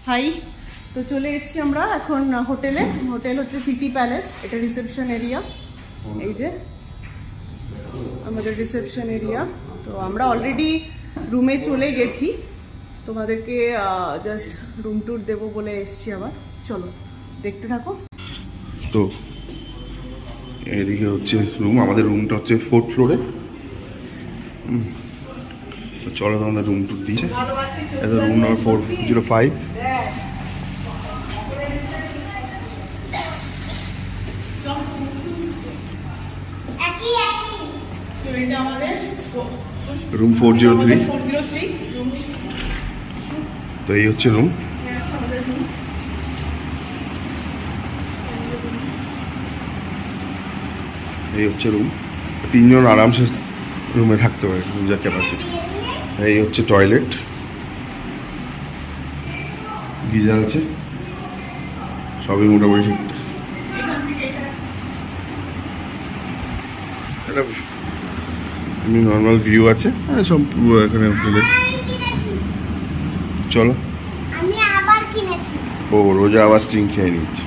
High, তো চলে এসেছি আমরা এখন হোটেলে। হোটেল হচ্ছে সিটি প্যালেস, এটা রিসেপশন এরিয়া। এই যে আমাদের রিসেপশন এরিয়া। তো আমরা অলরেডি রুমে চলে গেছি, তোমাদেরকে জাস্ট রুম ট্যুর দেবো বলে এসেছি আবার। চলো দেখতে থাকো। তো এদিকে হচ্ছে রুম, আমাদের রুমটা হচ্ছে 4th ফ্লোরে। চলো তোমাদের রুম ট্যুর দিয়েছে, রুম নাম্বার 405। রুম 403। তো এই হচ্ছে রুম। এই হচ্ছে রুম, 3 জন আরামসে রুমে থাকতে পারে, রুমের ক্যাপাসিটি। এই হচ্ছে টয়লেট, গিজার আছে, সবই মোটামুটি ঠিকঠাক। একটা এমনি নর্মাল ভিউ আছে, সব পুরো এখানে হোটেলে। চলো, ও রোজা আবার স্টিং খেয়ে নিচ্ছে।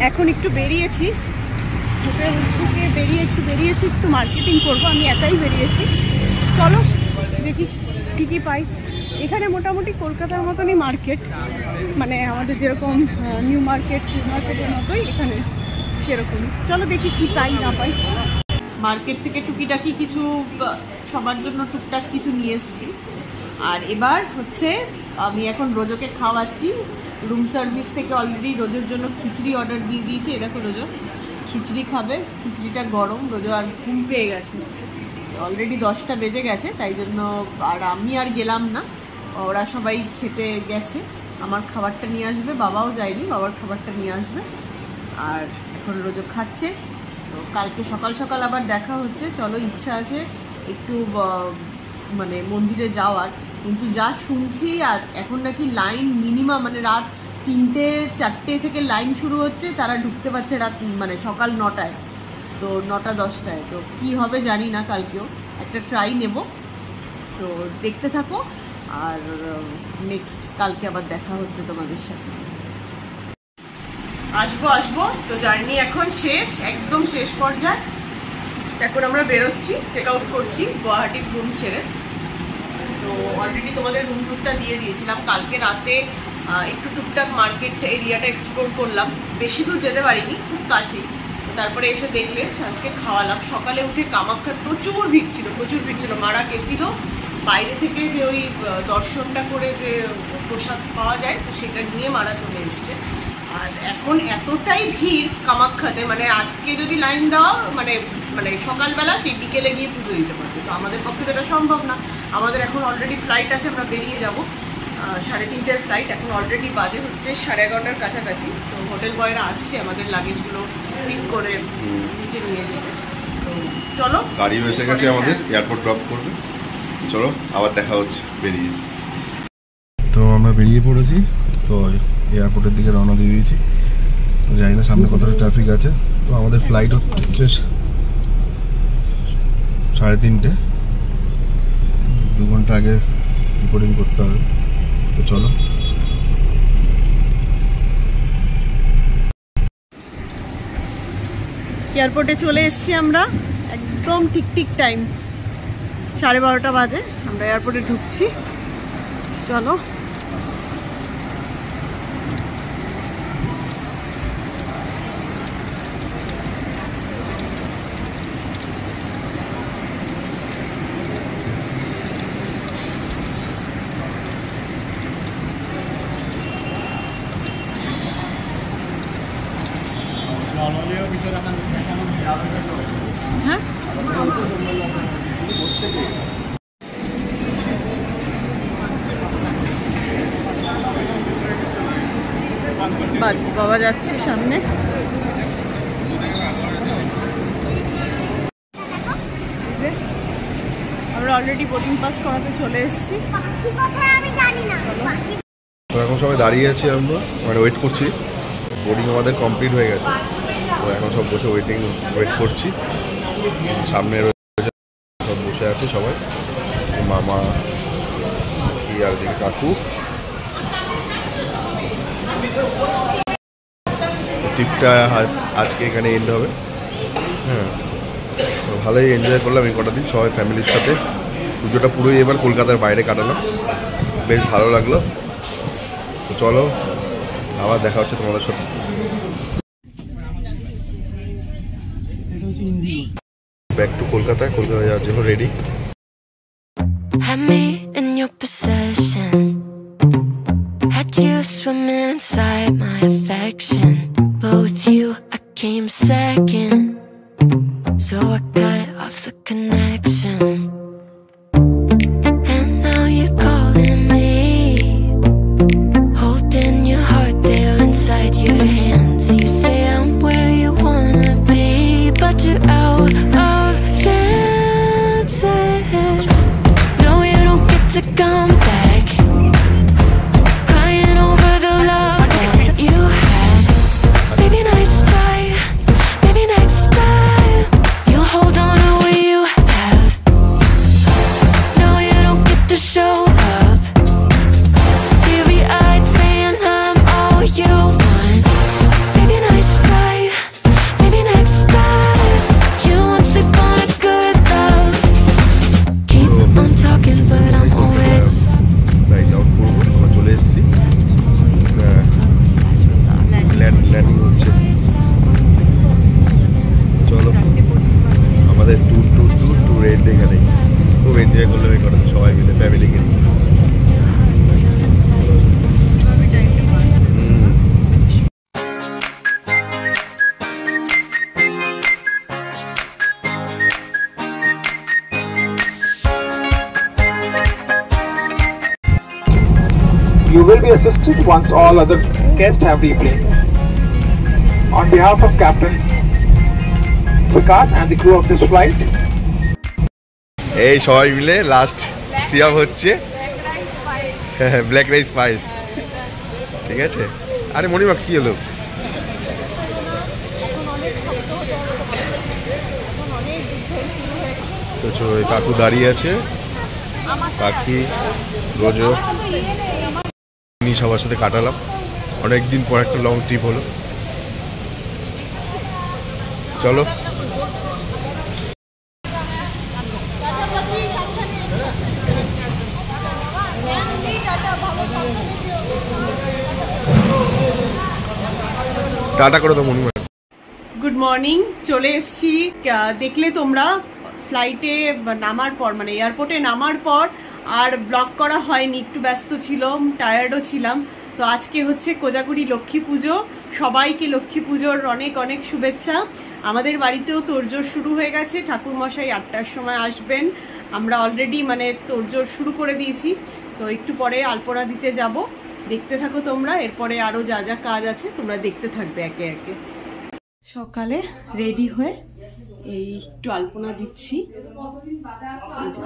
এখন একটু বেরিয়েছি, হোটেল থেকে বেরিয়েছি একটু মার্কেটিং করবো। আমি একাই বেরিয়েছি। চলো দেখি কী কী পাই। এখানে মোটামুটি কলকাতার মতনই মার্কেট, মানে আমাদের যেরকম নিউ মার্কেটের মতোই এখানে সেরকম। চলো দেখি কি পাই না পাই। মার্কেট থেকে টুকিটাকি কিছু সবার জন্য টুকটাক কিছু নিয়ে এসেছি। আর এবার হচ্ছে আমি এখন রোজোকে খাওয়াচ্ছি। রুম সার্ভিস থেকে অলরেডি রোজোর জন্য খিচড়ি অর্ডার দিয়ে দিয়েছি। এ দেখো রোজো খিচড়ি খাবে, খিচড়িটা গরম। রোজো আর ঘুম পেয়ে গেছে, অলরেডি 10টা বেজে গেছে, তাই জন্য আর আমি আর গেলাম না, ওরা সবাই খেতে গেছে। আমার খাবারটা নিয়ে আসবে, বাবাও যায়নি, বাবার খাবারটা নিয়ে আসবে। আর এখন রোজো খাচ্ছে। তো কালকে সকাল সকাল আবার দেখা হচ্ছে। চলো, ইচ্ছা আছে একটু মানে মন্দিরে যাওয়ার, কিন্তু যা শুনছি আর এখন নাকি লাইন মিনিমাম মানে রাত 3টে-4টে থেকে লাইন শুরু হচ্ছে, তারা ঢুকতে পারছে রাত মানে সকাল 9টায়, তো 9টা-10টায়। তো কি হবে জানি না, কালকেও একটা ট্রাই নেব। তো দেখতে থাকো, আর নেক্সট কালকে আবার দেখা হচ্ছে তোমাদের সাথে। আসবো। তো জার্নি এখন শেষ, একদম শেষ পর্যায়ে। এখন আমরা বেরোচ্ছি, চেক আউট করছি গুয়াহাটির রুম ছেড়ে। তো অলরেডি তোমাদের রুম টুরটা দিয়ে দিয়েছিলাম। কালকে রাতে একটু টুকটাক মার্কেট এরিয়াটা এক্সপ্লোর করলাম, বেশি দূর যেতে পারিনি, খুব কাছেই। তারপরে এসে দেখলে আজকে খাওয়ালাম। সকালে উঠে কামাখ্যার প্রচুর ভিড় ছিল। মারা গেছিল বাইরে থেকে, যে ওই দর্শনটা করে যে প্রসাদ পাওয়া যায়, তো সেটা নিয়ে মারা চলে এসছে। আর এখন এতটাই ভিড় কামাখ্যাতে, মানে আজকে যদি লাইন দেওয়া মানে সকালবেলা সেই বিকেলে গিয়ে পুজো দিতে পারবে। তো আমাদের পক্ষে তো এটা সম্ভব না। আমাদের এখন অলরেডি ফ্লাইট আছে, আমরা বেরিয়ে যাব 3:30টার ফ্লাইট। এখন অলরেডি বাজে হচ্ছে 11:30টার কাছাকাছি। তো হোটেল বয়রা আসছে আমাদের লাগেজগুলো পিক করে নিচে নিয়ে যেতে। তো চলো, গাড়ি এসে গেছে, আমাদের এয়ারপোর্ট ড্রপ করবে। চলো আবার দেখা হচ্ছে বেরিয়ে। তো আমরা বেরিয়ে পড়েছি, তো এয়ারপোর্টের দিকে রওনা দিয়ে দিয়েছি। জানি না সামনে কতটা ট্রাফিক আছে। তো আমাদের ফ্লাইট হচ্ছে 3:30, 2 ঘন্টা আগে রিপোর্টিং করতে হবে। তো চলো। এয়ারপোর্টে চলে এসেছি আমরা, একদম ঠিক টাইম 12:30 বাজে আমরা এয়ারপোর্টে ঢুকছি। চলো, হ্যাঁ বাবা যাচ্ছে সামনে। আমরা অলরেডি বোর্ডিং পাস করাতে চলে এসেছি। তো এখন সবাই দাঁড়িয়ে আছি, আমরা মানে ওয়েট করছি। বোর্ডিং আমাদের কমপ্লিট হয়ে গেছে, তো এখন সব বসে ওয়েট করছি। সামনে সব বসে আছে সবাই, মামা, আর এদিকে কাকু। ট্রিপটা আজকে এখানে এন্ড হবে। হ্যাঁ, ভালোই এনজয় করলাম এই কটা দিন সবাই ফ্যামিলির সাথে। পুজোটা পুরোই এবার কলকাতার বাইরে কাটালাম, বেশ ভালো লাগলো। তো চলো আবার দেখা হচ্ছে তোমাদের সাথে। ব্যাক টু কলকাতা যাওয়ার জন্য ready. Had me in your possession, had you swimming inside my affection, but with you I came second, so I cut off the connection. And now you're calling me, holding your heart there inside your hands. You say I'm where you wanna be, but you're out of chances. No, you don't get to come back, crying over the love that you had. Maybe nice try, maybe next time you'll hold on to what you have. No, you don't get to show up, teary-eyed saying I'm all you want. Maybe nice try, maybe next time you won't slip on a good love. Keep on talking but I'm already right out করবো, আমরা চলে এসেছি। Landing হচ্ছে। চলো আমাদের tour and এখানে। খুব enjoy করলাম এই কটা সবাই মিলে ফ্যামিলিকে নিয়ে। You will be assisted once all other guests have replaned. On behalf of Captain Vikas and the crew of this flight, এই সবাই মিলে লাস্ট সিয়াম হচ্ছে ব্ল্যাক রাইস পায়েস। ঠিক আছে, আরে মণিমা কি হলো? তো কাকু দাঁড়িয়ে আছে, পাখি রোজ সবার সাথে কাটালাম। অনেকদিন পর একটা লং ট্রিপ হলো। চলো টাটা করে তো মণিমা। গুড মর্নিং, চলে এসছি। দেখলে তোমরা ফ্লাইটে নামার পর, মানে এয়ারপোর্টে নামার পর আর ব্লগ করা হয়নি, একটু ব্যস্ত ছিলাম, টায়ার্ডও ছিলাম। তো আজকে হচ্ছে কোজাগুড়ি লক্ষ্মী পুজো। সবাইকে লক্ষ্মী পুজোর অনেক অনেক শুভেচ্ছা। আমাদের বাড়িতেও তোড়জোড় শুরু হয়ে গেছে, ঠাকুরমশাই 8টার সময় আসবেন। আমরা অলরেডি মানে তোড়জোড় শুরু করে দিয়েছি। তো একটু পরে আলপনা দিতে যাব, দেখতে থাকো তোমরা। এরপরে আরো যা যা কাজ আছে তোমরা দেখতে থাকবে একে একে। সকালে রেডি হয়ে এই একটু আলপনা দিচ্ছি,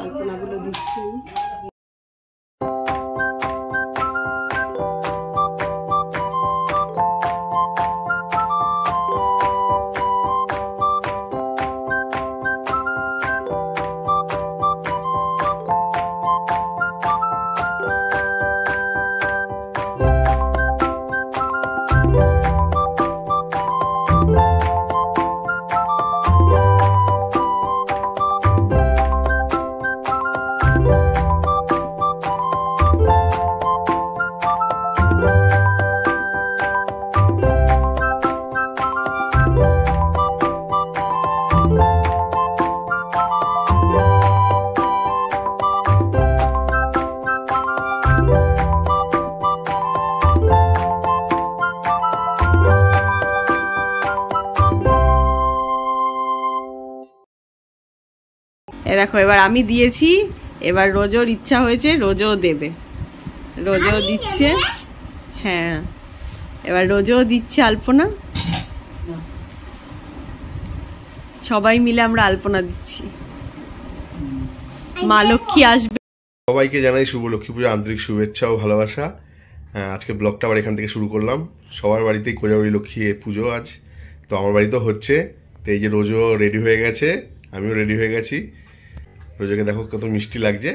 আলপনাগুলো দিচ্ছি। দেখো এবার আমি দিয়েছি, এবার রোজোর ইচ্ছা হয়েছে, রোজও দেবে। রোজও দিচ্ছে, হ্যাঁ এবার রোজও দিচ্ছে আলপনা। সবাই মিলে আমরা আলপনা দিচ্ছি। মা লক্ষ্মী আসবে। সবাইকে জানাই শুভ লক্ষ্মী পুজো আন্তরিক শুভেচ্ছা ও ভালোবাসা। আজকে ব্লগটা আবার এখান থেকে শুরু করলাম। সবার বাড়িতেই কোজাগরি লক্ষ্মী পুজো আজ, তো আমার বাড়িতেও হচ্ছে। তো এই যে রোজও রেডি হয়ে গেছে, আমিও রেডি হয়ে গেছি। রোজকে দেখো কত মিষ্টি লাগছে।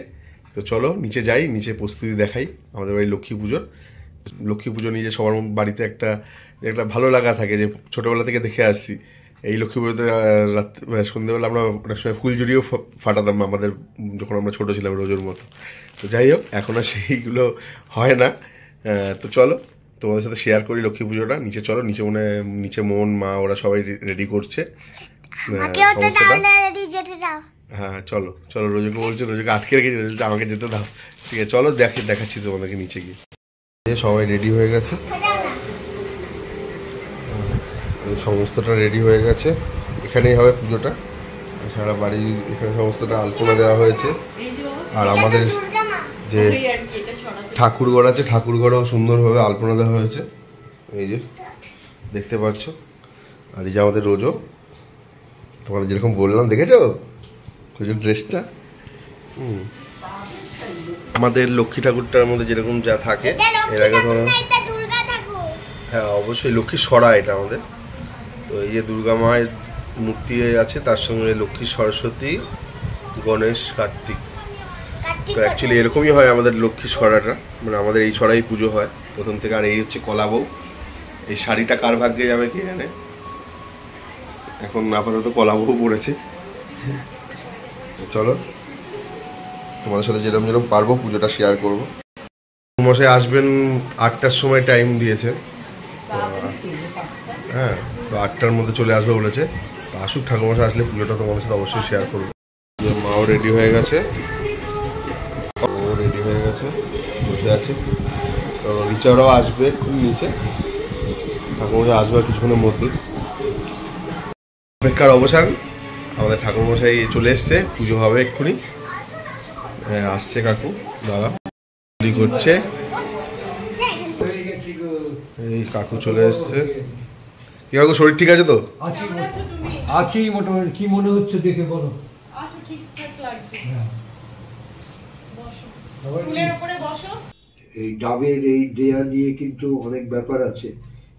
তো তো চলো নিচে যাই, নিচে প্রস্তুতি দেখাই আমাদের বাড়ি লক্ষ্মী পুজোর। লক্ষ্মী পুজো নিয়ে যে সবার বাড়িতে একটা একটা ভালো লাগা থাকে, যে ছোটোবেলা থেকে দেখে আসছি। এই লক্ষ্মী পুজোতে সন্ধ্যেবেলা আমরা অনেক সময় ফুল জুড়িয়েও ফাটাতাম আমাদের, যখন আমরা ছোটো ছিলাম রোজের মতো। তো যাই হোক, এখন আর সেইগুলো হয় না। তো চলো তোমাদের সাথে শেয়ার করি লক্ষ্মী পুজোটা। নিচে চলো, নিচে মন, মা ওরা সবাই রেডি করছে। হ্যাঁ চলো চলো, রোজকে বলছে, রোজকে আটকে রেখেছি, রোজকে আমাকে যেতে দাও। ঠিক আছে চলো, দেখাচ্ছি তোমাদেরকে নিচে গিয়ে। সবাই রেডি হয়ে গেছে, সমস্তটা রেডি হয়ে গেছে। এখানেই হবে পুজোটা, সারা বাড়ি এখানে সমস্তটা আলপনা দেওয়া হয়েছে। আর আমাদের যে ঠাকুরঘর আছে, ঠাকুরঘরেও সুন্দরভাবে আলপনা দেওয়া হয়েছে, এই যে দেখতে পাচ্ছ। আর এই যে আমাদের রোজও, তোমাদের যেরকম বললাম, দেখেছো পুজোর ড্রেসটা। আমাদের লক্ষ্মী ঠাকুরটার মধ্যে যেরকম যা থাকে, এর আগে ধরো, হ্যাঁ অবশ্যই লক্ষ্মী সরা এটা আমাদের। তো এই যে দুর্গা মায়ের মূর্তি আছে, তার সঙ্গে লক্ষ্মী, সরস্বতী, গণেশ, কার্তিক। তো অ্যাকচুয়ালি এরকমই হয় আমাদের লক্ষ্মী সরাটা, মানে আমাদের এই সরাই পুজো হয় প্রথম থেকে। আর এই হচ্ছে কলা বউ। এই শাড়িটা কার ভাগ্যে যাবে কে জানে, এখন আপাতত কলা বউ পড়েছে। চলো তোমাদের সাথে যেরকম পারবো পুজোটা শেয়ার করবো। মশাই আসবেন 8টার সময় টাইম দিয়েছে, হ্যাঁ তো 8টার মধ্যে চলে আসবে বলেছে। তো আসুক ঠাকুরমশাই, আসলে পুজোটা তোমাদের সাথে অবশ্যই শেয়ার করবো। মাও রেডি হয়ে গেছে, ও রেডি হয়ে গেছে, বসে আছে। তো রিচারাও আসবে খুব নিচে, ঠাকুরমশাই আসবে কিছুক্ষণের মধ্যে। অপেক্ষার অবসান, আমাদের ঠাকুরমশাই চলে এসছে, পুজো হবে এক্ষুনি। আসছে কাকু, দাদা করছে, এই কাকু চলে এসছে। কি কাকু, শরীর ঠিক আছে তো? আছি মোটামুটি। কি মনে হচ্ছে দেখে বলো? এই ডাবের এই দেয়া নিয়ে কিন্তু অনেক ব্যাপার আছে,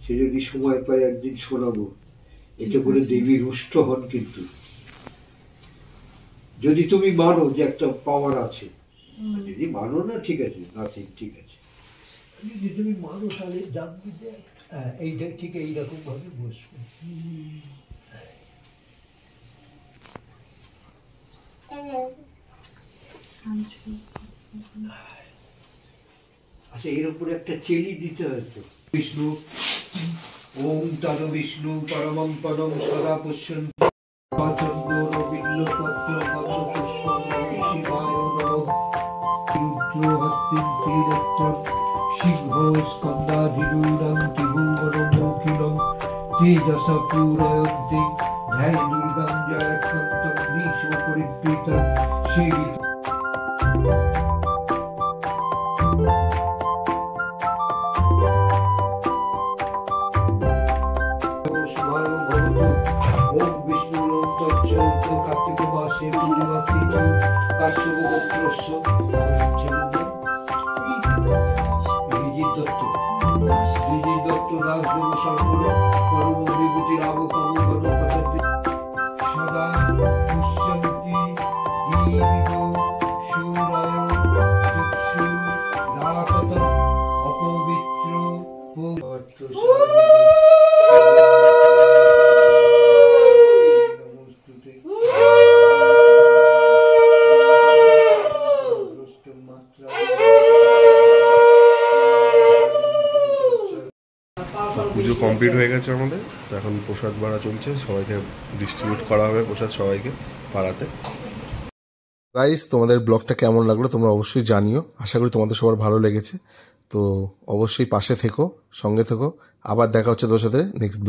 সে যদি সময় পায় একদিন শোনাবো। এতে করে দেবী রুষ্ট হন, কিন্তু যদি তুমি মানো যে একটা পাওয়ার আছে, যদি মানো না ঠিক আছে, ঠিক আছে, যদি তুমি মানো তাহলে জানবে যে এইটা ঠিক এইরকম ভাবে বসবে। আচ্ছা, এর উপরে একটা চেলি দিতে হয়তো। বিষ্ণু ওম তদ বিষ্ণু পরমং পদম সদা পুষ্যন পুজো কমপ্লিট হয়ে গেছে আমাদের। তো এখন প্রসাদ বাড়া চলছে, সবাইকে ডিস্ট্রিবিউট করা হবে প্রসাদ সবাইকে পাড়াতে। গাইস, তোমাদের ব্লগটা কেমন লাগলো তোমরা অবশ্যই জানিও। আশা করি তোমাদের সবার ভালো লেগেছে। তো অবশ্যই পাশে থেকো, সঙ্গে থেকো। আবার দেখা হচ্ছে তোমার সাথে নেক্সট ব্লগ।